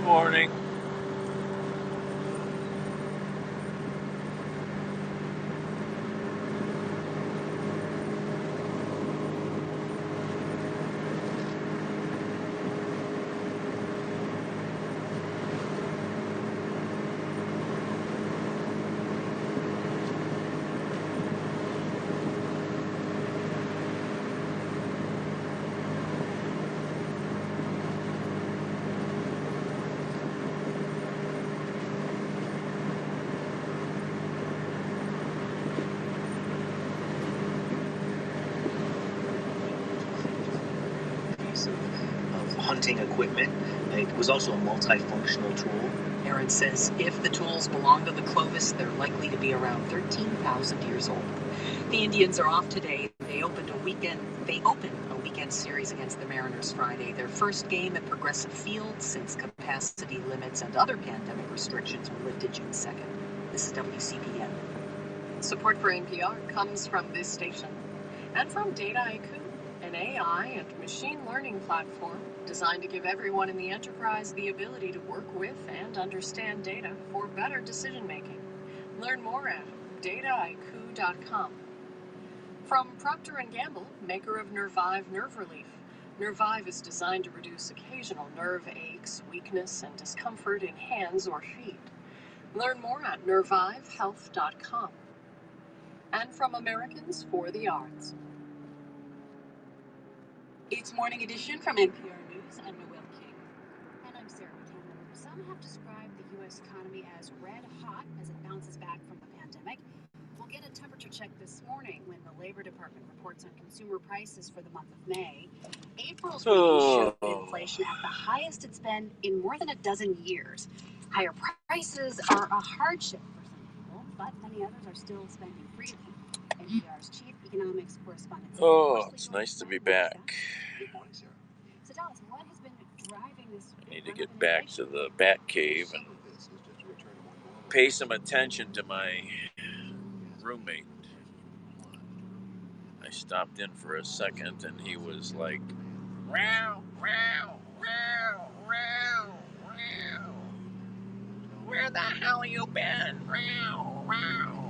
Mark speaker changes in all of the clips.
Speaker 1: Morning.
Speaker 2: Of hunting equipment. It was also a multifunctional tool.
Speaker 3: Aaron says if the tools belong to the Clovis, they're likely to be around 13,000 years old. The Indians are off today. They open a weekend series against the Mariners Friday, their first game at Progressive Field since capacity limits and other pandemic restrictions were lifted June 2nd. This is WCPN. Support for NPR comes from this station and from Dataiku, an AI and machine learning platform designed to give everyone in the enterprise the ability to work with and understand data for better decision making. Learn more at dataiku.com. From Procter & Gamble, maker of Nervive Nerve Relief. Nervive is designed to reduce occasional nerve aches, weakness, and discomfort in hands or feet. Learn more at nervivehealth.com. And from Americans for the Arts. It's Morning Edition from NPR News. I'm Noel King.
Speaker 4: And I'm Sarah McCammon. Some have described the U.S. economy as red hot as it bounces back from the pandemic. We'll get a temperature check this morning when the Labor Department reports on consumer prices for the month of May. April's readings showed inflation at the highest it's been in more than a dozen years. Higher prices are a hardship for some people, but many others are still spending freely. NPR's chief economics correspondent.
Speaker 1: It's nice to be back.
Speaker 4: Good morning, Sarah. So, Dallas, what has been driving this?
Speaker 1: I need to get back to the Bat Cave and pay some attention to my roommate. I stopped in for a second and he was like, "Row, row, row, row, row. Where the hell you been? Row, row."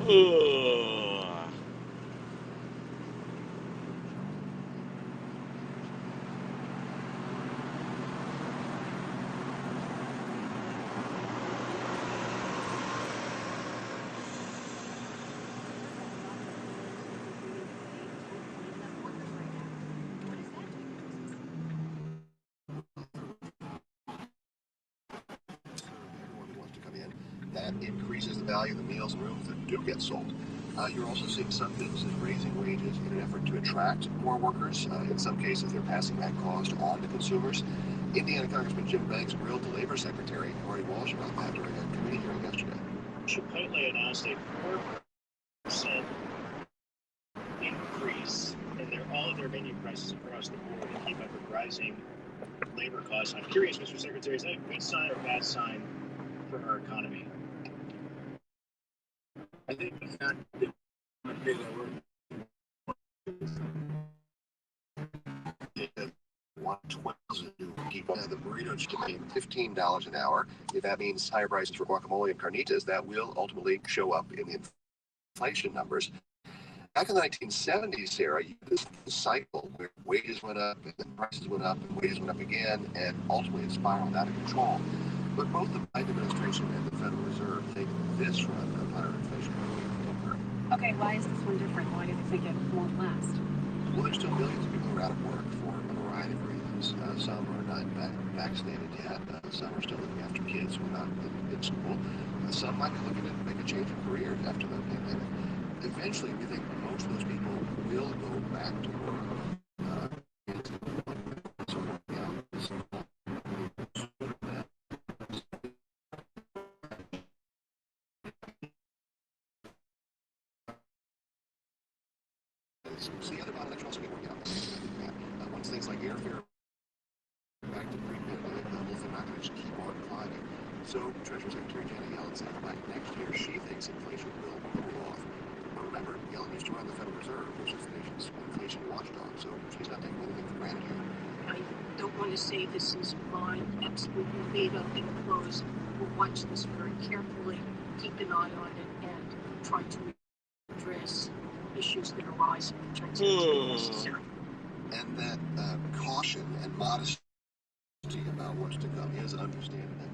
Speaker 1: Ugh.
Speaker 5: That increases the value of the meals and rooms that do get sold. You're also seeing some businesses raising wages in an effort to attract more workers. In some cases, they're passing that cost on to consumers. Indiana Congressman Jim Banks grilled the Labor Secretary, Marty Walsh, about that during a committee hearing yesterday.
Speaker 6: Chipotle announced a 4% increase in all of their menu prices across the board to keep up with rising labor costs. I'm curious, Mr. Secretary, is that a good sign or bad sign for our economy?
Speaker 7: I think the fact that we're
Speaker 5: to keep the burrito to pay $15 an hour. If that means higher prices for guacamole and carnitas, that will ultimately show up in the inflation numbers. Back in the 1970s, Sarah, this cycle where wages went up and then prices went up and wages went up again, and ultimately it spiraled out of control. But both the Biden administration and the Federal Reserve think this run of higher inflation will occur.
Speaker 4: Okay, why is this one different? Why do they think it won't last?
Speaker 5: Well, there's still millions of people who are out of work for a variety of reasons. Some are not vaccinated yet. Some are still looking after kids who are not in school. Some might be looking to make a change of career after the pandemic. Eventually, we think most of those people will go back to work. So the other bottlenecks are also being worked out. Once things like airfare back to pre-pandemic levels, they're not going to just keep on climbing. So Treasury Secretary Janet Yellen said by next year she thinks inflation will cool off. But remember, Yellen used to run the Federal Reserve, which is the nation's inflation watchdog, so she's not taking anything for granted here.
Speaker 8: I don't want to say this is mine, absolutely made up in clothes. We'll watch this very carefully, keep an eye on it, and try to address issues that arise in transparency necessary.
Speaker 5: And that caution and modesty about what's to come is understandable.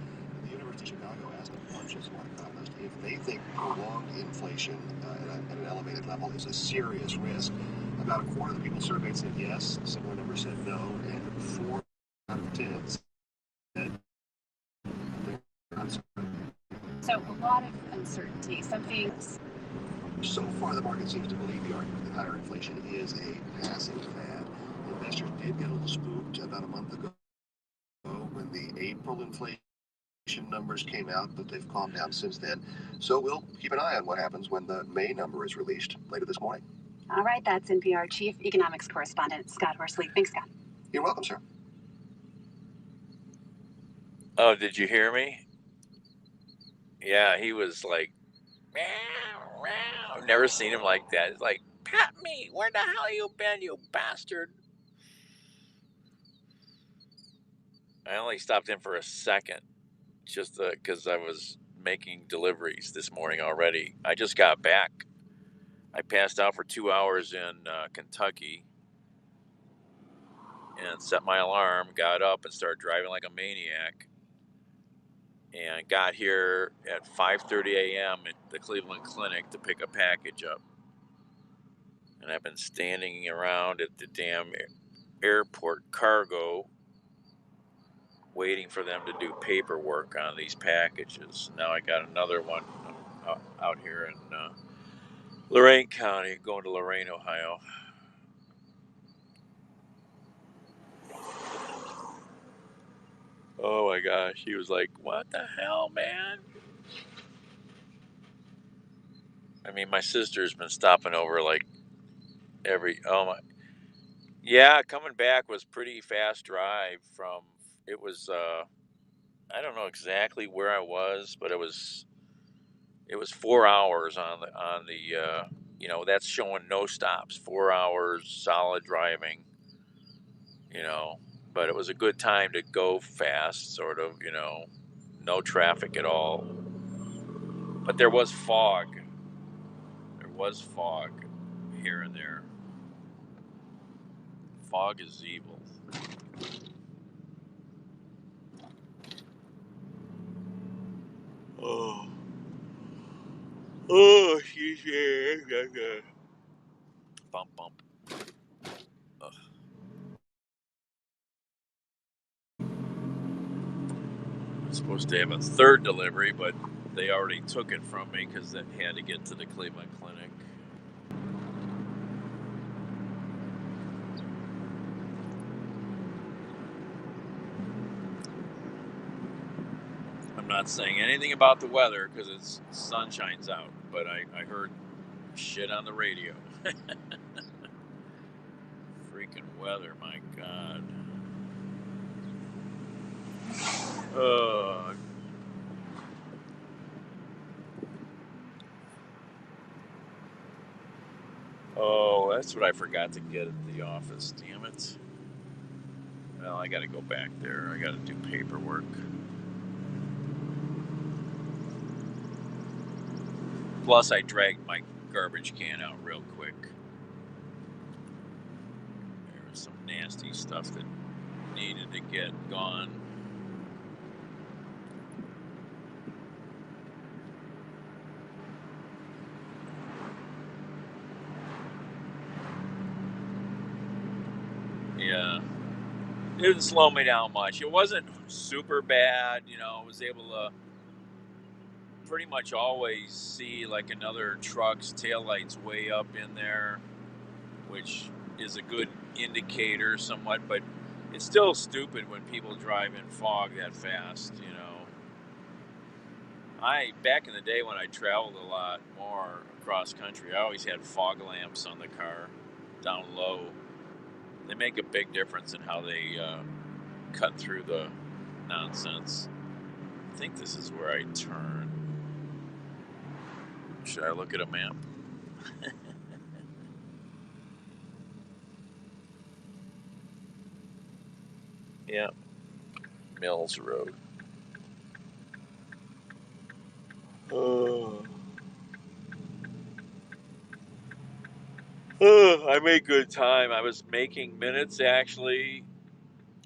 Speaker 5: The University of Chicago asked a bunch of smart economists if they think prolonged inflation at an elevated level is a serious risk. About a quarter of the people surveyed said yes, a similar number said no, and 4 out of 10 said they're uncertain.
Speaker 4: So a lot of uncertainty. Some things.
Speaker 5: So far, the market seems to believe the argument that higher inflation is a passing fad. Investors did get a little spooked about a month ago when the April inflation numbers came out, but they've calmed down since then. So we'll keep an eye on what happens when the May number is released later this morning.
Speaker 4: All right, that's NPR Chief Economics Correspondent Scott Horsley. Thanks, Scott.
Speaker 5: You're welcome, sir.
Speaker 1: Oh, did you hear me? Yeah, he was like, meow, meow. I've never seen him like that. It's like, pat me. Where the hell you been, you bastard? I only stopped in for a second, just because I was making deliveries this morning already. I just got back. I passed out for 2 hours in Kentucky and set my alarm, got up and started driving like a maniac, and got here at 5:30 a.m. at the Cleveland Clinic to pick a package up. And I've been standing around at the damn airport cargo waiting for them to do paperwork on these packages. Now I got another one out here in Lorain County, going to Lorain, Ohio. Oh my gosh, he was like, what the hell, man? I mean, my sister's been stopping over like yeah, coming back was pretty fast drive from, it was, I don't know exactly where I was, but it was 4 hours on the, that's showing no stops, 4 hours solid driving, but it was a good time to go fast, sort of, no traffic at all. But there was fog. There was fog here and there. Fog is evil. Oh, excuse me. Bump. Ugh. I'm supposed to have a third delivery, but they already took it from me because it had to get to the Cleveland Clinic. I'm not saying anything about the weather because it's sun shines out, but I heard shit on the radio. Freaking weather, my God. Oh, that's what I forgot to get at the office. Damn it. Well, I got to go back there. I got to do paperwork. Plus, I dragged my garbage can out real quick. There was some nasty stuff that needed to get gone. Yeah. It didn't slow me down much. It wasn't super bad, I was able to pretty much always see like another truck's taillights way up in there, which is a good indicator somewhat, but it's still stupid when people drive in fog that fast, back in the day when I traveled a lot more across country, I always had fog lamps on the car down low. They make a big difference in how they cut through the nonsense. I think this is where I turn. Should I look at a map? Yeah, Mills Road. Oh. I made good time. I was making minutes actually,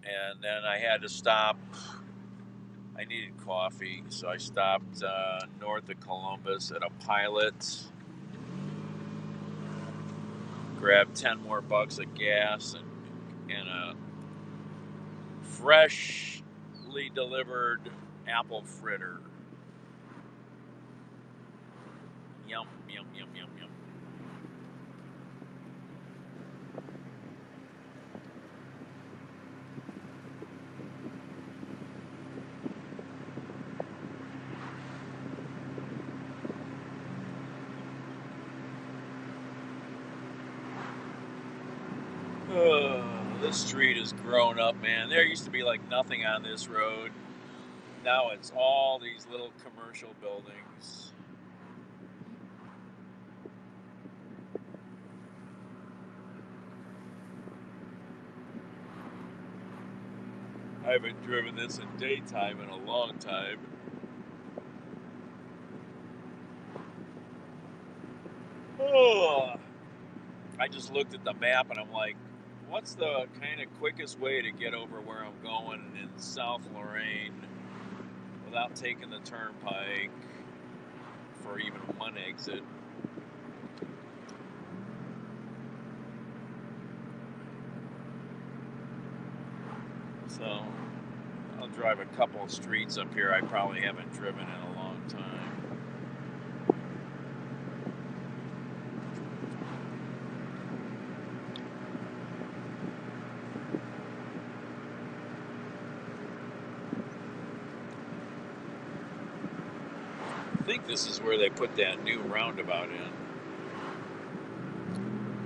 Speaker 1: and then I had to stop. I needed coffee, so I stopped north of Columbus at a Pilot, grabbed 10 more bucks of gas and a freshly delivered apple fritter. Yum, yum, yum, yum, yum. This street has grown up, man. There used to be like nothing on this road. Now it's all these little commercial buildings. I haven't driven this in daytime in a long time. Oh, I just looked at the map and I'm like, what's the kind of quickest way to get over where I'm going in South Lorraine without taking the turnpike for even one exit? So I'll drive a couple of streets up here I probably haven't driven in a long time. I think this is where they put that new roundabout in.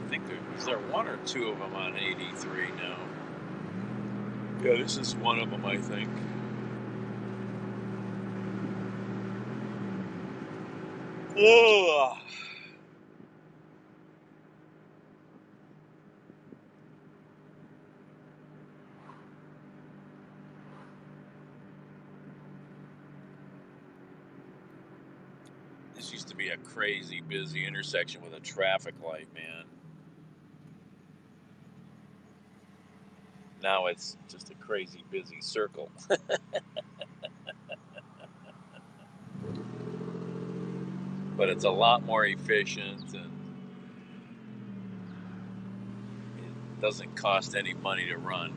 Speaker 1: I think is there one or two of them on 83 now? Yeah, this is one of them, I think. Ugh. This used to be a crazy busy intersection with a traffic light, man. Now it's just a crazy busy circle. But it's a lot more efficient and it doesn't cost any money to run.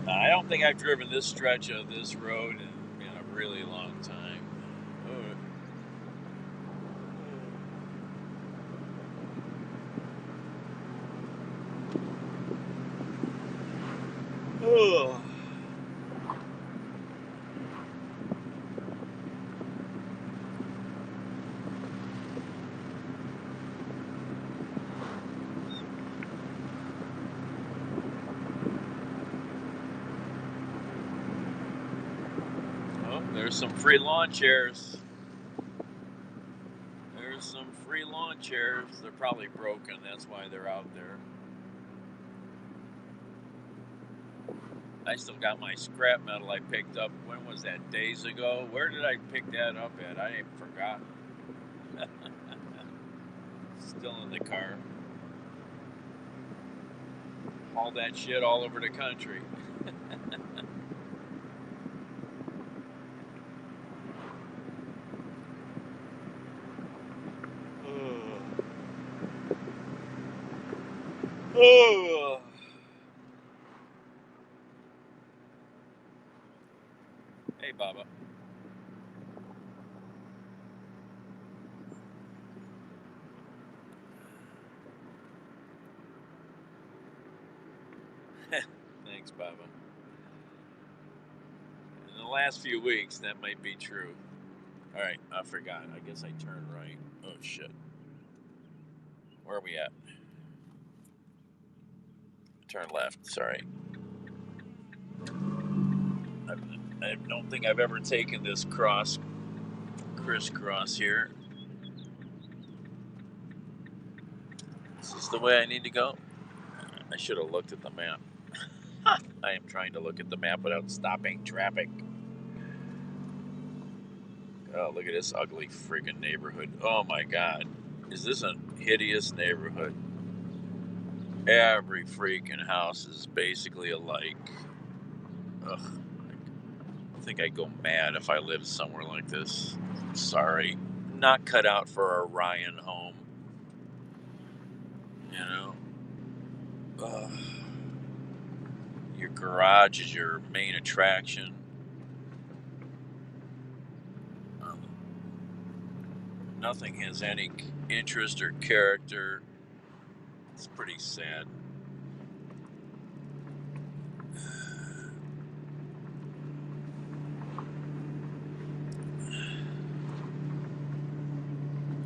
Speaker 1: I don't think I've driven this stretch of this road in a really long time. Oh. Oh, there's some free lawn chairs. There's some free lawn chairs. They're probably broken. That's why they're out there. I still got my scrap metal I picked up. When was that? Days ago? Where did I pick that up at? I ain't forgotten. Still in the car. Haul that shit all over the country. Oh. Hey, Baba. Thanks, Baba. In the last few weeks, that might be true. All right, I forgot. I guess I turned right. Oh, shit. Where are we at? Turn left. Sorry. I don't think I've ever taken this crisscross here. Is this the way I need to go? I should have looked at the map. I am trying to look at the map without stopping traffic. Oh, look at this ugly friggin' neighborhood. Oh my God. Is this a hideous neighborhood? Every freaking house is basically alike. Ugh. I think I'd go mad if I lived somewhere like this. Sorry. Not cut out for a Ryan home. You know? Ugh. Your garage is your main attraction. Nothing has any interest or character. It's pretty sad.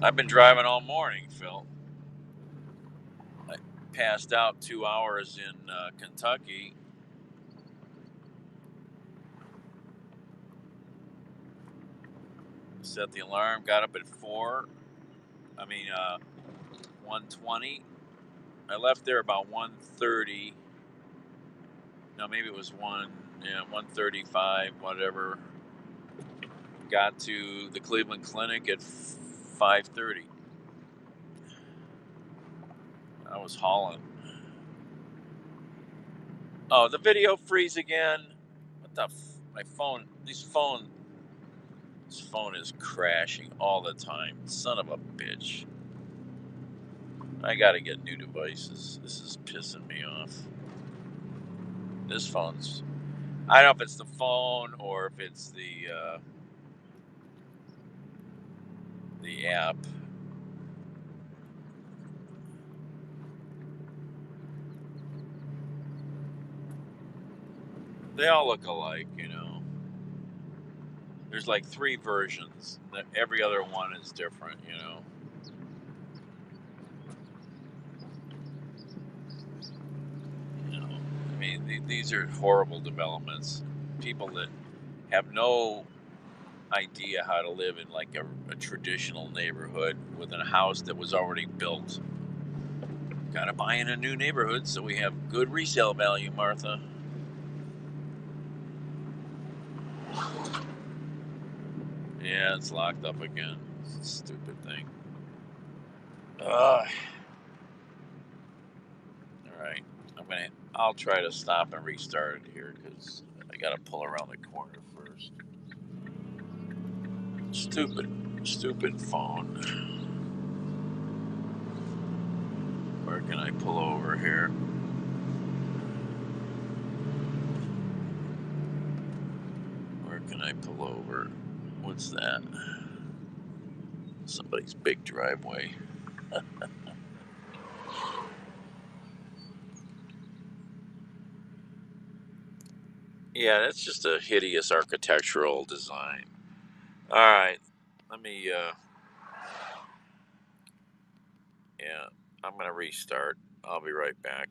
Speaker 1: I've been driving all morning, Phil. I passed out 2 hours in Kentucky. Set the alarm, got up at 1:20. I left there about 1:30. No, maybe it was 1:35, whatever. Got to the Cleveland Clinic at 5:30. I was hauling. Oh, the video freeze again. What the my phone, this phone is crashing all the time. Son of a bitch. I gotta get new devices. This is pissing me off. This phone's, I don't know if it's the phone or if it's the app. They all look alike, you know. There's like 3 versions. Every other one is different, you know. You know, I mean, these are horrible developments. People that have no idea how to live in like a traditional neighborhood with a house that was already built. Gotta buy in a new neighborhood so we have good resale value, Martha. Yeah, it's locked up again. Stupid thing. Alright. I'll try to stop and restart it here because I gotta pull around the corner first. Stupid phone. Where can I pull over here? Where can I pull over? What's that? Somebody's big driveway. Yeah, that's just a hideous architectural design. All right, let me. Yeah, I'm gonna restart. I'll be right back.